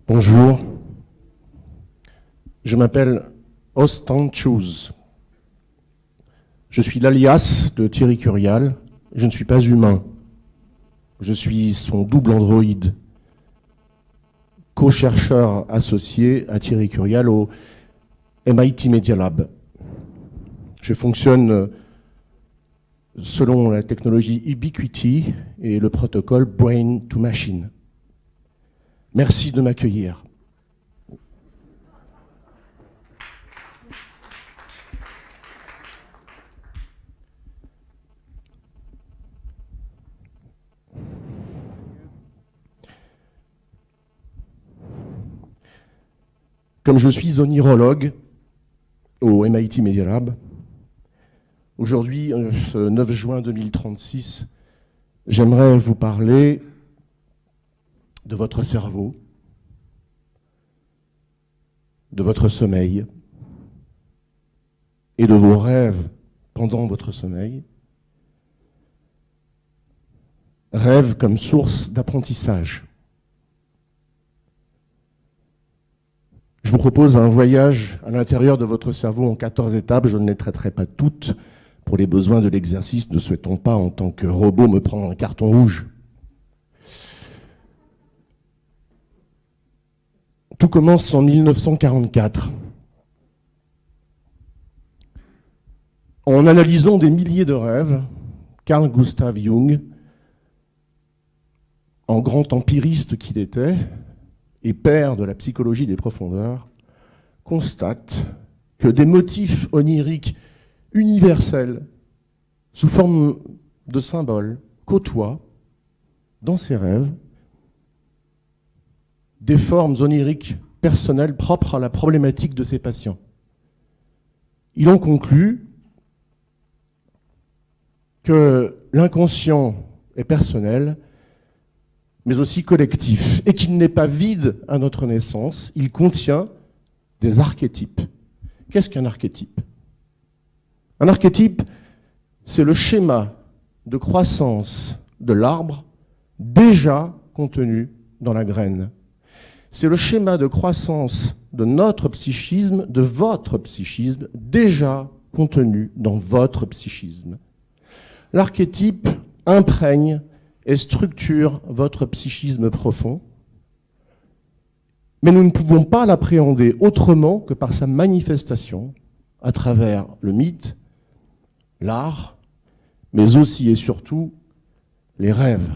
Bonjour, je m'appelle Austin Choose. Je suis l'alias de Thierry Curial. Je ne suis pas humain. Je suis son double androïde, co-chercheur associé à Thierry Curial au MIT Media Lab. Je fonctionne selon la technologie Ubiquiti et le protocole Brain to Machine. Merci de m'accueillir. Comme je suis onirologue au MIT Media Lab, aujourd'hui, ce 9 juin 2036, j'aimerais vous parler de votre cerveau, de votre sommeil et de vos rêves pendant votre sommeil. Rêves comme source d'apprentissage. Je vous propose un voyage à l'intérieur de votre cerveau en 14 étapes. Je ne les traiterai pas toutes. Pour les besoins de l'exercice, ne souhaitons pas, en tant que robot, me prendre un carton rouge. Tout commence en 1944. En analysant des milliers de rêves, Carl Gustav Jung, en grand empiriste qu'il était, et père de la psychologie des profondeurs, constate que des motifs oniriques universels, sous forme de symboles, côtoient, dans ses rêves, des formes oniriques personnelles propres à la problématique de ses patients. Il en conclut que l'inconscient est personnel, mais aussi collectif, et qu'il n'est pas vide à notre naissance, il contient des archétypes. Qu'est-ce qu'un archétype ? Un archétype, c'est le schéma de croissance de l'arbre déjà contenu dans la graine. C'est le schéma de croissance de notre psychisme, de votre psychisme, déjà contenu dans votre psychisme. L'archétype imprègne et structure votre psychisme profond, mais nous ne pouvons pas l'appréhender autrement que par sa manifestation à travers le mythe, l'art, mais aussi et surtout les rêves.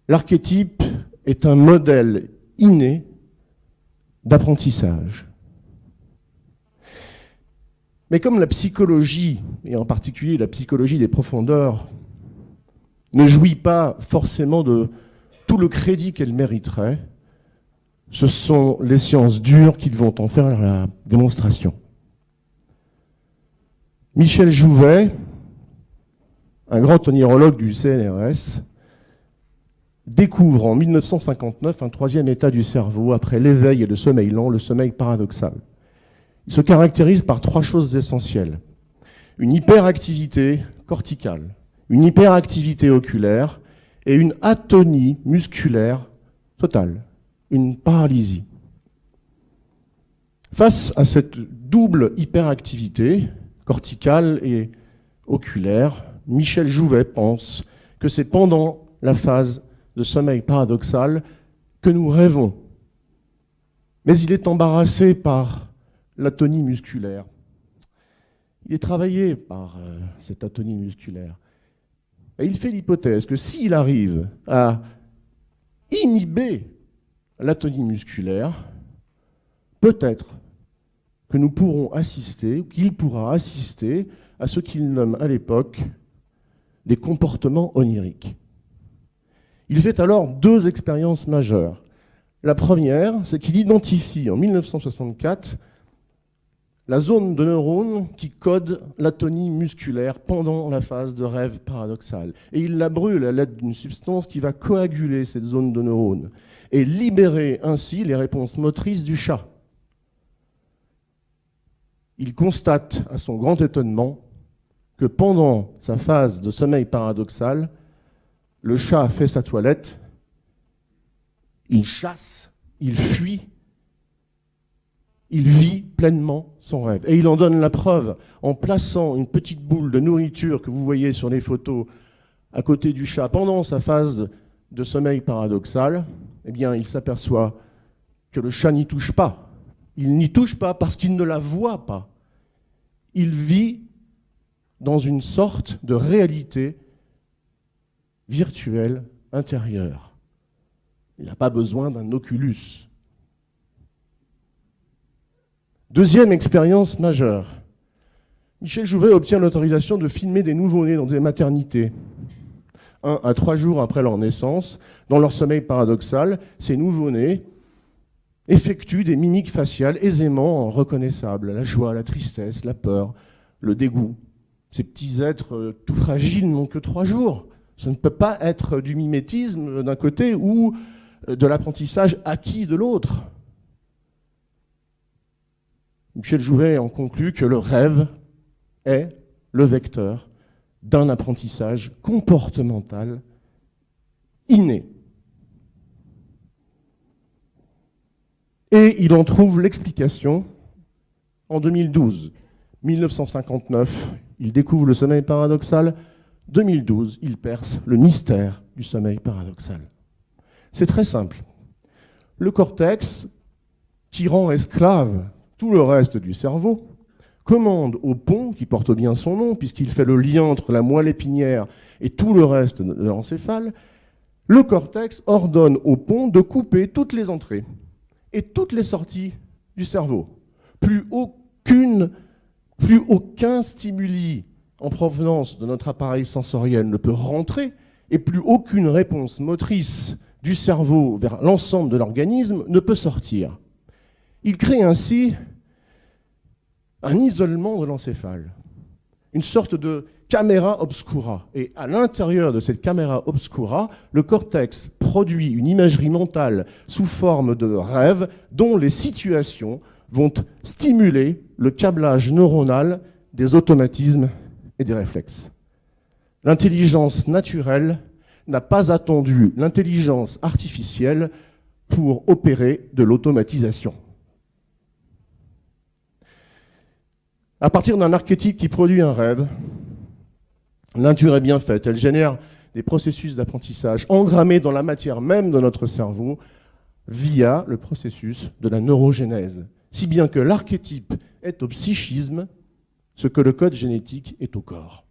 L'archétype est un modèle inné d'apprentissage. Mais comme la psychologie, et en particulier la psychologie des profondeurs, ne jouit pas forcément de tout le crédit qu'elle mériterait, ce sont les sciences dures qui vont en faire la démonstration. Michel Jouvet, un grand onirologue du CNRS, découvre en 1959 un troisième état du cerveau après l'éveil et le sommeil lent, le sommeil paradoxal. Il se caractérise par trois choses essentielles. Une hyperactivité corticale, une hyperactivité oculaire et une atonie musculaire totale, une paralysie. Face à cette double hyperactivité corticale et oculaire, Michel Jouvet pense que c'est pendant la phase de sommeil paradoxal que nous rêvons. Mais il est embarrassé par l'atonie musculaire. Il est travaillé par cette atonie musculaire. Et il fait l'hypothèse que s'il arrive à inhiber l'atonie musculaire, peut-être que nous pourrons assister, ou qu'il pourra assister à ce qu'il nomme à l'époque des comportements oniriques. Il fait alors deux expériences majeures. La première, c'est qu'il identifie en 1964 la zone de neurones qui code l'atonie musculaire pendant la phase de rêve paradoxal. Et il la brûle à l'aide d'une substance qui va coaguler cette zone de neurones et libérer ainsi les réponses motrices du chat. Il constate, à son grand étonnement, que pendant sa phase de sommeil paradoxal, le chat fait sa toilette, il chasse il fuit, il vit pleinement son rêve. Et il en donne la preuve en plaçant une petite boule de nourriture que vous voyez sur les photos à côté du chat pendant sa phase de sommeil paradoxal. Eh bien, il s'aperçoit que le chat n'y touche pas. Il n'y touche pas parce qu'il ne la voit pas. Il vit dans une sorte de réalité virtuelle intérieure. Il n'a pas besoin d'un Oculus. Deuxième expérience majeure. Michel Jouvet obtient l'autorisation de filmer des nouveau-nés dans des maternités. 1 à 3 jours après leur naissance, dans leur sommeil paradoxal, ces nouveau-nés effectuent des mimiques faciales aisément reconnaissables. La joie, la tristesse, la peur, le dégoût. Ces petits êtres tout fragiles n'ont que 3 jours. Ça ne peut pas être du mimétisme d'un côté ou de l'apprentissage acquis de l'autre. Michel Jouvet en conclut que le rêve est le vecteur d'un apprentissage comportemental inné. Et il en trouve l'explication en 2012. 1959, il découvre le sommeil paradoxal. 2012, il perce le mystère du sommeil paradoxal. C'est très simple. Le cortex, qui rend esclave tout le reste du cerveau, commande au pont, qui porte bien son nom, puisqu'il fait le lien entre la moelle épinière et tout le reste de l'encéphale, le cortex ordonne au pont de couper toutes les entrées et toutes les sorties du cerveau. Plus aucun stimuli en provenance de notre appareil sensoriel ne peut rentrer, et plus aucune réponse motrice du cerveau vers l'ensemble de l'organisme ne peut sortir. Il crée ainsi un isolement de l'encéphale, une sorte de caméra obscura. Et à l'intérieur de cette caméra obscura, le cortex produit une imagerie mentale sous forme de rêve dont les situations vont stimuler le câblage neuronal des automatismes et des réflexes. L'intelligence naturelle n'a pas attendu l'intelligence artificielle pour opérer de l'automatisation. À partir d'un archétype qui produit un rêve, l'intuition est bien faite. Elle génère des processus d'apprentissage engrammés dans la matière même de notre cerveau via le processus de la neurogénèse. Si bien que l'archétype est au psychisme ce que le code génétique est au corps.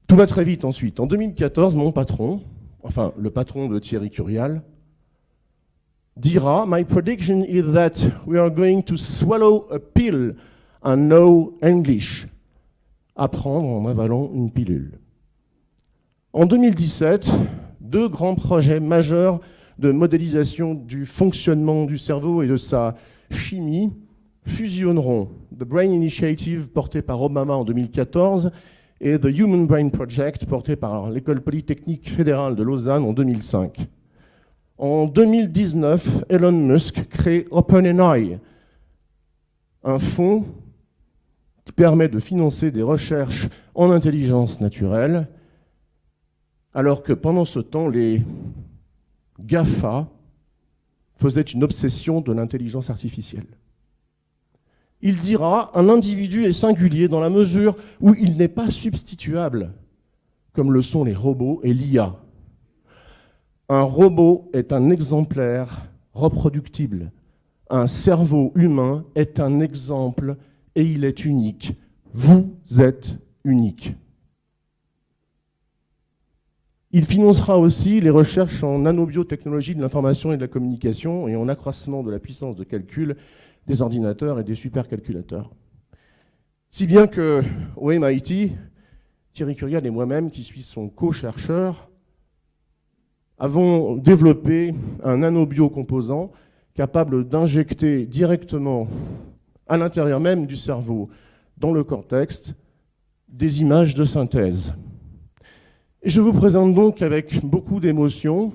Tout va très vite ensuite. En 2014, mon patron, enfin le patron de Thierry Curial, dira « My prediction is that we are going to swallow a pill and know English ». Apprendre en avalant une pilule. En 2017, 2 grands projets majeurs de modélisation du fonctionnement du cerveau et de sa chimie fusionneront. The Brain Initiative, porté par Obama en 2014, et The Human Brain Project, porté par l'École polytechnique fédérale de Lausanne en 2005. En 2019, Elon Musk crée OpenAI, un fonds qui permet de financer des recherches en intelligence naturelle, alors que pendant ce temps, les GAFA faisaient une obsession de l'intelligence artificielle. Il dira « Un individu est singulier dans la mesure où il n'est pas substituable, comme le sont les robots et l'IA. Un robot est un exemplaire reproductible. Un cerveau humain est un exemple et il est unique. Vous êtes unique. » Il financera aussi les recherches en nanobiotechnologie de l'information et de la communication et en accroissement de la puissance de calcul des ordinateurs et des supercalculateurs. Si bien qu'au MIT, Thierry Curial et moi-même, qui suis son co-chercheur, avons développé un nanobiocomposant capable d'injecter directement à l'intérieur même du cerveau, dans le cortex, des images de synthèse. Et je vous présente donc avec beaucoup d'émotion,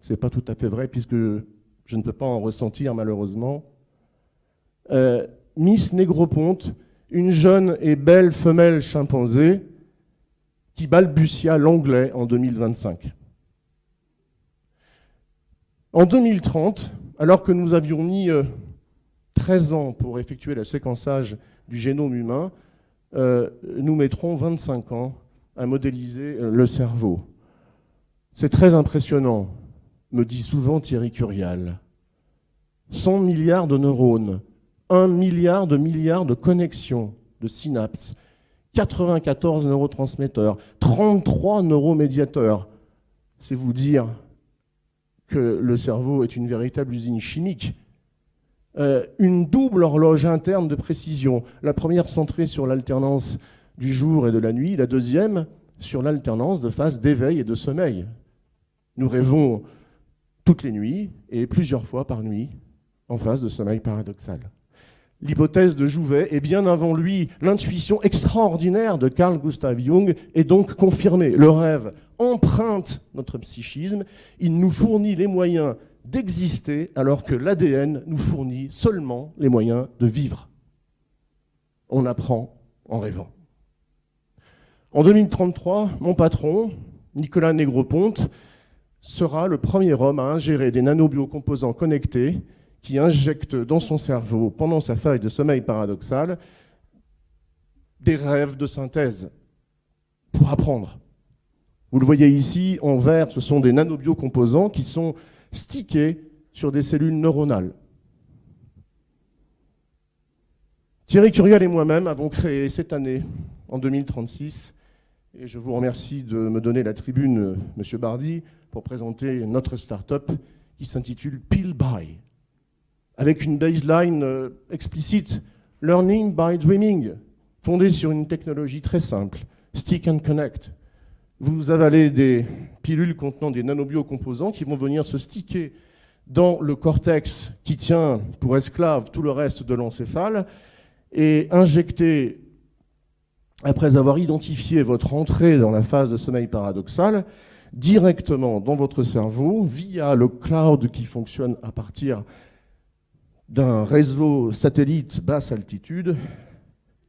c'est pas tout à fait vrai puisque je ne peux pas en ressentir malheureusement, Miss Négroponte, une jeune et belle femelle chimpanzé qui balbutia l'anglais en 2025. En 2030, alors que nous avions mis 13 ans pour effectuer le séquençage du génome humain, nous mettrons 25 ans à modéliser le cerveau. C'est très impressionnant, me dit souvent Thierry Curial. 100 milliards de neurones, 1 milliard de connexions, de synapses, 94 neurotransmetteurs, 33 neuromédiateurs. C'est vous dire que le cerveau est une véritable usine chimique. Une double horloge interne de précision. La première centrée sur l'alternance du jour et de la nuit, la deuxième sur l'alternance de phases d'éveil et de sommeil. Nous rêvons toutes les nuits et plusieurs fois par nuit en phase de sommeil paradoxal. L'hypothèse de Jouvet, et bien avant lui, l'intuition extraordinaire de Carl Gustav Jung est donc confirmée. Le rêve emprunte notre psychisme, il nous fournit les moyens d'exister alors que l'ADN nous fournit seulement les moyens de vivre. On apprend en rêvant. En 2033, mon patron, Nicolas Négroponte, sera le premier homme à ingérer des nanobiocomposants connectés qui injectent dans son cerveau, pendant sa phase de sommeil paradoxal, des rêves de synthèse pour apprendre. Vous le voyez ici, en vert, ce sont des nanobiocomposants qui sont stickés sur des cellules neuronales. Thierry Curial et moi-même avons créé cette année, en 2036, et je vous remercie de me donner la tribune, Monsieur Bardi, pour présenter notre start-up qui s'intitule PillBuy, avec une baseline explicite, Learning by Dreaming, fondée sur une technologie très simple, Stick and Connect. Vous avalez des pilules contenant des nanobiocomposants qui vont venir se sticker dans le cortex qui tient pour esclave tout le reste de l'encéphale et injecter, après avoir identifié votre entrée dans la phase de sommeil paradoxal, directement dans votre cerveau, via le cloud qui fonctionne à partir d'un réseau satellite basse altitude,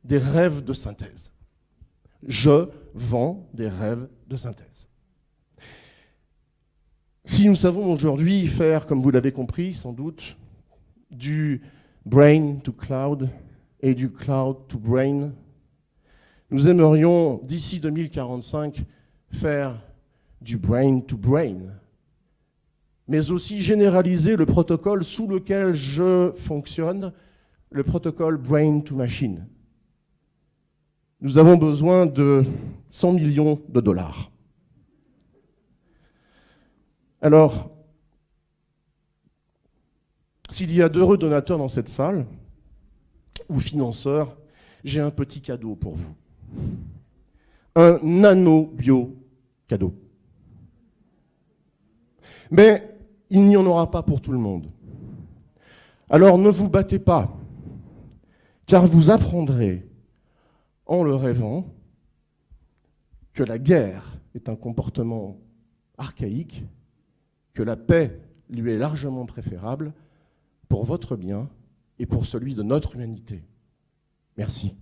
des rêves de synthèse. Je vends des rêves de synthèse. Si nous savons aujourd'hui faire, comme vous l'avez compris sans doute, du brain to cloud et du cloud to brain, nous aimerions, d'ici 2045, faire du brain to brain, mais aussi généraliser le protocole sous lequel je fonctionne, le protocole brain to machine. Nous avons besoin de 100 millions de dollars. Alors, s'il y a d'heureux donateurs dans cette salle, ou financeurs, j'ai un petit cadeau pour vous. Un nanobio cadeau. Mais il n'y en aura pas pour tout le monde. Alors ne vous battez pas, car vous apprendrez, en le rêvant, que la guerre est un comportement archaïque, que la paix lui est largement préférable pour votre bien et pour celui de notre humanité. Merci.